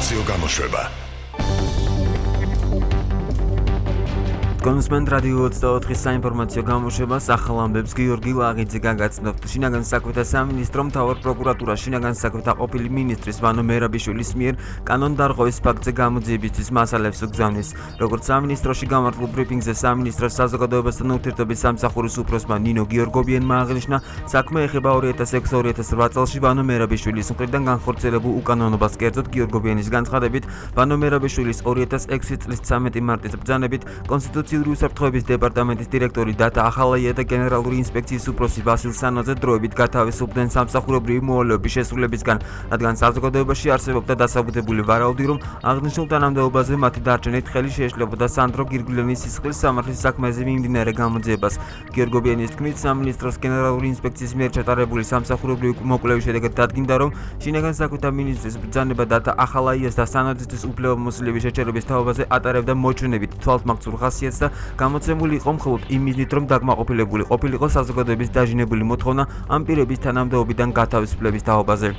საინფორმაციო გამოშვება. კონსმენტ რადიო 24-ის საინფორმაციო გამოშვებას ახალ ამბებს გიორგი ლაღიძე გაგაცნობთ. შინაგან საქმეთა სამინისტრო მთავარ პროკურატურას შინაგან საქმეთა ყოფილი მინისტრის ვანო მერაბიშვილის მიერ კანონდარღვევის ფაქტზე გამოძიებისთვის მასალებს უგზავნის. როგორც სამინისტროში გამართულ ბრიფინგზე სამინისტროს საზოგადოებასთან ურთიერთობის სამსახურის უფროსმა ნინო გიორგობიანმა აღნიშნა, საქმე ეხება 2006-2008 წელს ვანო მერაბიშვილის მხრიდან განხორციელებულ უკანონობას. კერძოდ გიორგობიანის განცხადებით, ვანო მერაბიშვილის 2006 წლის 13 მარტის ბრძანებით კონსტიტუციური უსაფრთხოების დეპარტამენტის დირექტორი დათა ახალაია და გენერალური ინსპექციის უფროსი ვასილ სანოძე დროებით გათავისუფლდნენ სამსახურებრივი მოვალეობის შესრულებისგან, რადგან საზოგადოებაში არსებობდა დასაბუთებული ვარაუდი, რომ აღნიშნულ თანამდებობაზე მათი დარჩენით ხელი შეეშლებოდა სანდრო გირგვლენის სისხლის სამართლის საქმეზე მიმდინარე გამოძიებას. გიორგობიანის თქმით, სამინისტროს გენერალური ინსპექციის მიერ ჩატარებული სამსახურებრივი მოკვლევის შედეგად დადგინდა, რომ შინაგან საქმეთა მინისტრის ბრძანება დათა ახალაიას და სანოძის უფლებამოსილების შეჩერების თაობაზე ატარებდა მოჩვენებით თვალთმაგწურ ხასიათს და გამოცემული იყო მხოლოდ იმ მიზნით, რომ დაგმაყოფილებული ყოფილიყო საზოგადოების დაჟინებული მოთხოვნა ამ პირების თანამდებობიდან გათავისუფლების თაობაზე.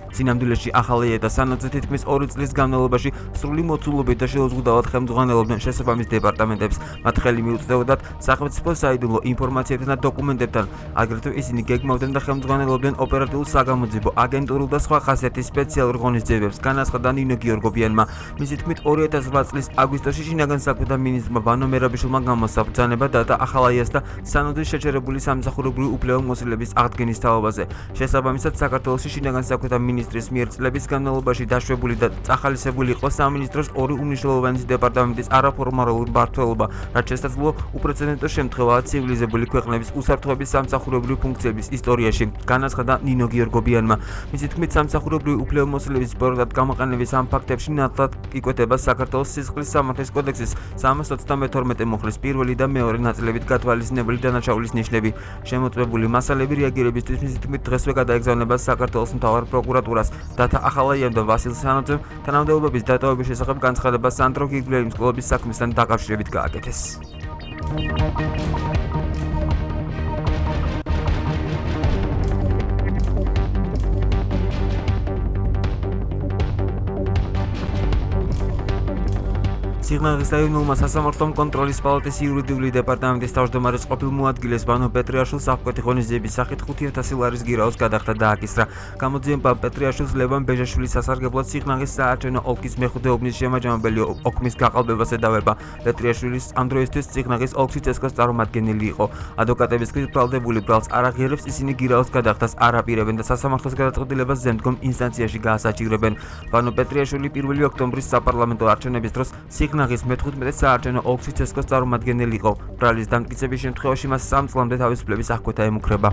სინამდვილეში ახალაია და სანოძე თითქმის 2 წლის განმავლობაში სრული მოცულობით და შეუზღუდავად ხელმძღვანელობდნენ შესაბამის დეპარტამენტებს. მათ ხელი მიუწვდოდათ სახელმწიფო საიდუმლო ინფორმაციებთან და დოკუმენტებთან. აგრეთვე ისინი გეგმავდნენ და ხელმძღვანელობდნენ ოპერატიულ საგამოძიებო აგენტურულ და სხვა ხასიათის სპეციალურ ღონისძიებებს. განაცხადა ნინო გიორგობიანმა. მისი თქმით, 2008 წლის აგვისტოში შინაგან საქმეთა მინისტრმა ვანო მერაბიშვილმა გამოსცა ბრძანება დათა ახალაიას და სანოძის შეჩერებული სამსახურებრივი უფლებამოსილების აღდგენის თაობაზე. შესაბამისად, საქართველოში შინაგან საქმეთა მინისტრის მიერ წლების განმავლობაში დაშვებული და წახალისებული იყო სამინისტროს 2 უმნიშვნელოვანესი დეპარტამენტის არაფორმალური მმართველობა, რაც შესაძლოა უპრეცედენტო შემთხვევაა ცივილიზებული ქვეყნების უსაფრთხოების სამსახურებრივი ფუნქციების ისტორიაში, განაცხადა ნინო გიორგობიანმა. მისი თქმით, სამსახურებრივი უფლებამოსილების პროექტად გამოყენების ამ ფაქტებში ნათლად იკვეთება საქართველოს სისხლის სამართლის კოდექსის 332 მუხლის პირველი და მეორე ნაწილებით გათვალისწინებული დანაშაულის ნიშნები. შემოწმებული მასალები რეაგირებისთვის მისი თქმით დღესვე გადაეგზავნება საქართველოს მთავარ პროკურატურას. დათა ახალაიამ და ვასილ სანოძემ თანამდებობების დატოვების შესახებ განცხადება სანდრო გირგვლენის კლუბის საქმესთან დაკავშირებით გააკეთეს. სიღნაღის რაიონულმა სასამართლომ კონტროლის პალატის იურიდიული დეპარტამენტის თავმჯდომარის ყოფილ მოადგილეს ვანო პეტრიაშვილს აღკვეთი ღონისძიების სახით 5,000 ლარის გირაოს გადახდა დააკისრა. გამოძიებამ პეტრიაშვილს ლევან ბეჟაშვილის სასარგებლოდ სიღნაღის საარჩევნო ოლქის მეხუთე უბნის შემაჯამებელი ოქმის გაყალბებას ედავება. პეტრიაშვილის ამ დროისთვის სიღნაღის ოლქში წესკოს წარმომადგენელი იყო. ადვოკატების თქმით, ბრალდებული ბრალს არ აღიარებს, ისინი გირაოს გადახდას არ აპირებენ და სასამართლოს გადაწყვეტილებას ზემდგომ ინსტანციაში გაასაჭიროებენ. ვანო პეტრიაშვილი 1 ოქტომბრის საპარლამენტო არჩევნების დროს სიღნაღის მე-15 საარჩევნო ოლქში წესკოს წარმომადგენელი იყო. ბრალის დამტკიცების შემთხვევაში მას 3 წლამდე თავისუფლების აღკვეთა ემუქრება.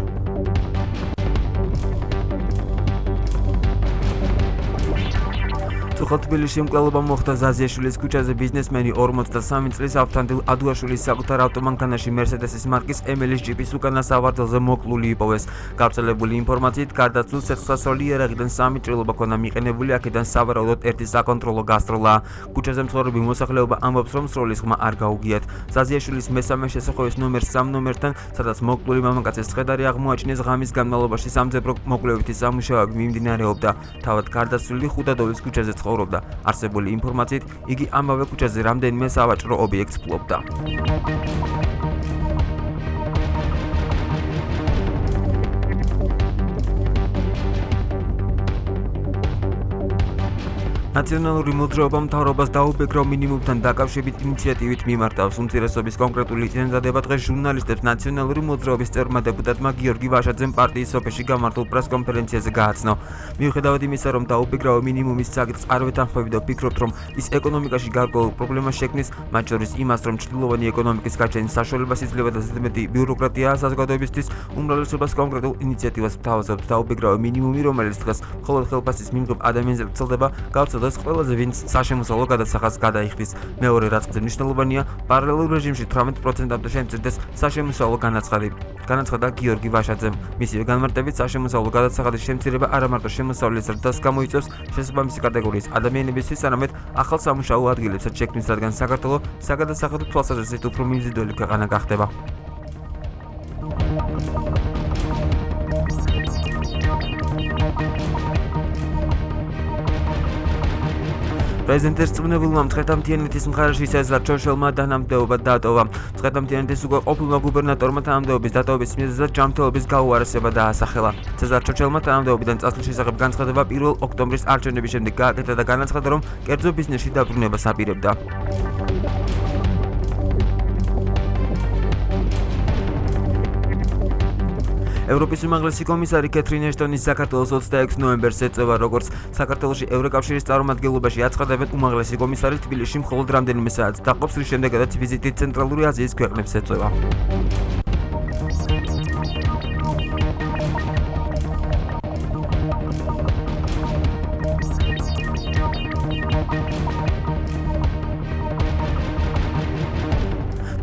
თბილისში მკვლელობა მოხდა ზაზიაშვილის ქუჩაზე. ბიზნესმენი 43 წლის ავთანდილ ადუაშვილის საკუთარ ავტომანქანაში მერსედესის მარკის ემელის ჯიპის უკანა სავარძელზე მოკლული იპოვეს. გავრცელებული ინფორმაციით, გარდაცვლილს ცეცხლსასროლი იარაღიდან 3 ჭრილობა ჰქონდა მიყენებული, აქედან სავარაუდოდ 1 საკონტროლო გასტროლა. ქუჩაზე მცხოვრები მოსახლეობა ამბობს, რომ სროლის ხმა არ გაუგიათ. ზაზიაშვილის მესამე შესახვევის ნომერს 3 ნომერთან, სადაც მოკლული მამაკაცის ცხედარი აღმოაჩინეს, ღამის განმავლობაში სამძებრო მოკვლევითი სამუშაოები მიმდინარეობდა. თავად გარდაცვლილი ხუდადოვის ქუჩაზე ცხოვრობდა. არსებული ინფორმაციით, იგი ამავე ქუჩაზე რამდენიმე სავაჭრო ობიექტს ფლობდა. ნაციონალური მოძრაობა მთავრობას დაუბეგრა მინიმუმთან დაკავშირებით ინიციატივით მიმართავს. უმცირესობის კონკრეტული წინადადება დღეს ჟურნალისტებს ნაციონალური მოძრაობის წევრმა დეპუტატმა გიორგი ვაშაძემ პარტიის სოფელში გამართულ პრესკონფერენციაზე გააცნო. მიუხედავად იმისა, რომ დაუბეგრავა მინიმუმის საკითხს არ ვეთანხმები და ვფიქრობთ, რომ ის ეკონომიკაში გარკვეულ პრობლემას შექმნის, მათ შორის იმას, რომ ჭრილოვანი ეკონომიკის გაჩენის საშუალებას იძლევა და ზედმეტი ბიუროკრატიაა საზოგადოებისთვის, უმრავლესობას კონკრეტულ ინიციატივას თავაზობთ. დაუბეგრავა მინიმუმი, რომელიც დღეს მხოლოდ ხელფასის მიმღებ ადამიანზე ვრცელდება, გავცელდა ყველაზე ვინც საშემოსავლო გადასახადს გადაიხდის. მეორე რაცზე მნიშვნელოვანია, პარალელურ რეჟიმში 18%-მდე შემცირდეს საშემოსავლო განაცხადი. განაცხადა გიორგი ვაშაძემ. მისივე განმარტებით, საშემოსავლო გადასახადის შემცირება არა მარტო შემოსავლის ზრდას გამოიწვევს შესაბამისი კატეგორიის ადამიანებისთვის, არამედ ახალ სამუშაო ადგილებსაც შექმნის, რადგან საქართველო საგადასახადო თვალსაზრისით უფრო მიმზიდველი ქვეყანა გახდება. პრეზიდენტის წვნებულმა მცხეთა-მთიანეთის მხარეში სეზარ ჩოშელმა თანამდებობა დატოვა. მცხეთა-მთიანეთის უკვე ყოფილმა გუბერნატორმა თანამდებობის დატოვების მიზეზად ჯანმრთელობის გაუარესება დაასახელა. სეზარ ჩოშელმა თანამდებობიდან წასვლის შესახებ განცხადება 1 ოქტომბრის არჩევნების შემდეგ გააკეთა და განაცხადა, რომ კერძო ბიზნესში დაბრუნებას აპირებდა. ევროპის უმაღლესი კომისარი კეთრინ ეშტონი საქართველოს 26 ნოემბერს ეწევა, როგორც საქართველოში ევროკავშირის წარმომადგენლობაში აცხადებენ, უმაღლესი კომისარი თბილისში მხოლოდ რამდენიმე საათს დაყოფს, რის შემდეგაც ვიზიტი ცენტრალური აზიის ქვეყნებს ეწევა.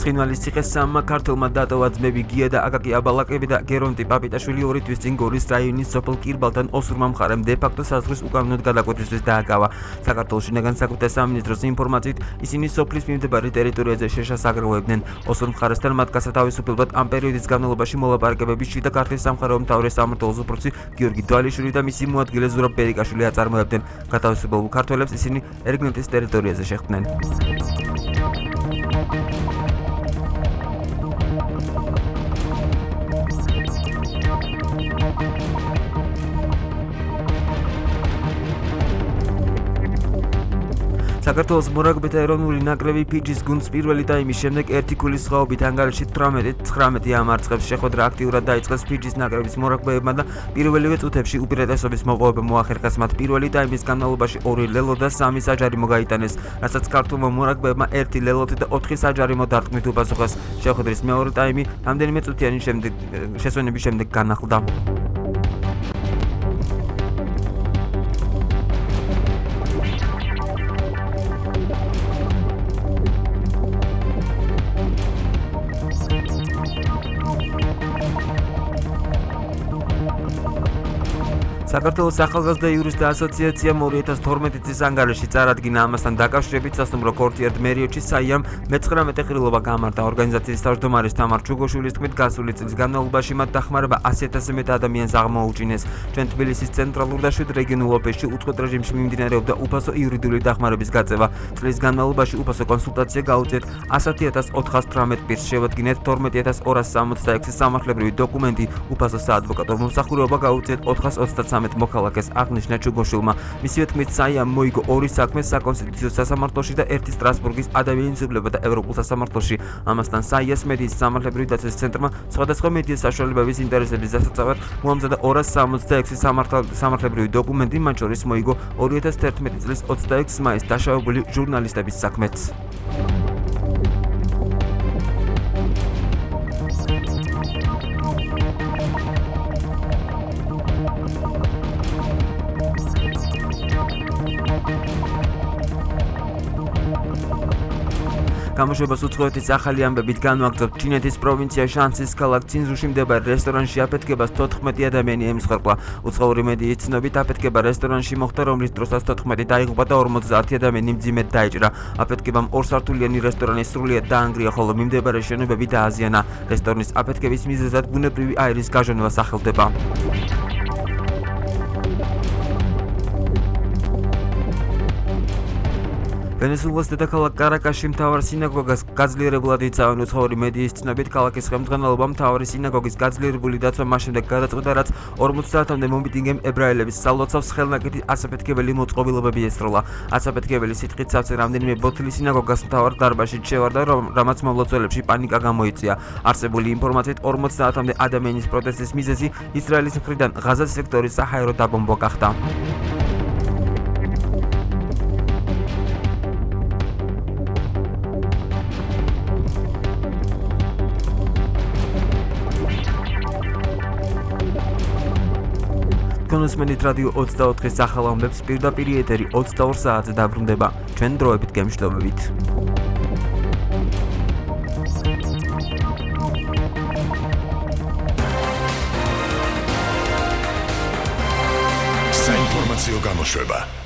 ცხინვალის ციხეს სამმა ქართველმა დატოვა ძმები გია და აკაკი აბალაკები და გერონტი პაპიტაშვილი 2 თვის წინ გორის რაიონის სოფელ კირბალთან ოსურმა მხარემ დე-ფაქტო საზღვრის უკანონოდ გადაკვეთისთვის დააკავა. საქართველოს შინაგან საქმეთა სამინისტროს ინფორმაციით, ისინი სოფლის მიმდებარე ტერიტორიაზე შეშას აგროვებდნენ. ოსურ მხარესთან მათ გასათავისუფლებლად ამ პერიოდის განმავლობაში მოლაპარაკებები შიდა ქართლის სამხარეო მთავრის სამმართველოს უფროსი გიორგი დვალიშვილი და მისი მოადგილე ზურაბ ბერიკაშვილი აწარმოებდნენ. გათავისუფლებულ ქართველებს ისინი ერგნენტის ტერიტორიაზე შეხვდნენ. საქართველოს მორაგბეთა ეროვნული ნაკრები ფიჯის გუნდს პირველი ტაიმის შემდეგ 1 ქულის სხვაობით ანგარიში 18-19 ამარცხებს. შეხვედრა აქტიურად დაიწყეს ფიჯის ნაკრების მორაგბეებმა და პირველივე წუთებში უპირატესობის მოპოვება მოახერხეს მათ. პირველი ტაიმის განმავლობაში 2 ლელო და 3 საჯარიმო გაიტანეს, რასაც ქართულმა მორაგბეებმა 1 ლელოთი და 4 საჯარიმო დარტყმით უპასუხეს. შეხვედრის მეორე ტაიმი რამდენიმე წუთიანი შესვენების შემდეგ განახლდა. საქართველოს ახალგაზრდა იურისტთა ასოციაციამ 2012 წლის ანგარიში წარადგინა. ამასთან დაკავშირებით სასტუმრო ქორტიერ მერიოჩი საიამ მე-19 ყრილობა გამართა. ორგანიზაციის თავმჯდომარის თამარ ჩუგოშვილის თქმით, გასული წლის განმავლობაში მათ დახმარება 100,000-ზე მეტ ადამიანს აღმოუჩინეს. ჩვენ თბილისის ცენტრალურ და 7 რეგიონულ ოფისში უწყლოდ რეჟიმში მიმდინარეობდა უფასო იურიდიული დახმარების გაწევა. წლის განმავლობაში უფასო კონსულტაცია გაუწიეთ 100,418 პირს, შევადგინეთ 12,266 სამართლებრივი დოკუმენტი. უფასო საადვოკატო მომსახურება გაუწიეთ 423 მოქალაქეს, აღნიშნა ჩუგოშვილმა. მისივე თქმით, საიამ მოიგო 2 საქმე საკონსტიტუციო სასამართლოში და 1 სტრასბურგის ადამიანის უფლებათა და ევროპულ სასამართლოში. ამასთან საიას მედიის სამართლებრივი დაცვის ცენტრმა სხვადასხვა მედიის საშუალებების ინტერესების დასაცავად მოამზადა 266 სამართლებრივი დოკუმენტი, მათ შორის მოიგო 2011 წლის 26 მაისს დაშავებული ჟურნალისტების საქმეც. გამოშვებას უცხოეთის ახალი ამბებით განვაგრძობთ. ჩინეთის პროვინცია შანსის ქალაქ ცინზუში მდებარე რესტორანში აფეთქებას 14 ადამიანი ემსხვერპლა. უცხოური მედიის ცნობით, აფეთქება რესტორანში მოხდა, რომლის დროსაც 14 დაიღუპა და 50 ადამიანი მძიმედ დაეჭრა. აფეთქებამ 2 სართულიანი რესტორანი სრულიად დაანგრია, ხოლო მიმდებარე შენობები დააზიანა. რესტორნის აფეთქების მიზეზად ბუნებრივი აირის გაჟონვა სახელდება. ვენესუელას დედაქალაქ კარაკასში მთავარ სინაგოგას გაძლიერებულად იცავენ. უცხოური მედიის ცნობით, ქალაქის ხელმძღვანელობამ მთავარი სინაგოგის გაძლიერებული დაცვა მას შემდეგ გადაწყვიტა, რაც 40 საათამდე მომიტინგემ ებრაელების სალოცავს ხელნაკეთი ასაფეთქებელი მოწყობილობები ესწროლა. ასაფეთქებელი სიტყვით სავსე რამდენიმე ბოთლი სინაგოგას მთავარ დარბაზში ჩევარდა, რამაც მომლოცველებში პანიკა გამოიწვია. არსებული ინფორმაციით 40 საათამდე ადამიანის პროტესტის მიზეზი ისრაელის მხრიდან ღაზას სექტორის საჰაერო დაბომბვა გახდა. კონსმენით რადიო 24-ის ახალ ამბებს პირდაპირ ეთერი 22 საათზე დაბრუნდება. ჩვენ დროებით გემშვიდობებით. საინფორმაციო გამოშვება.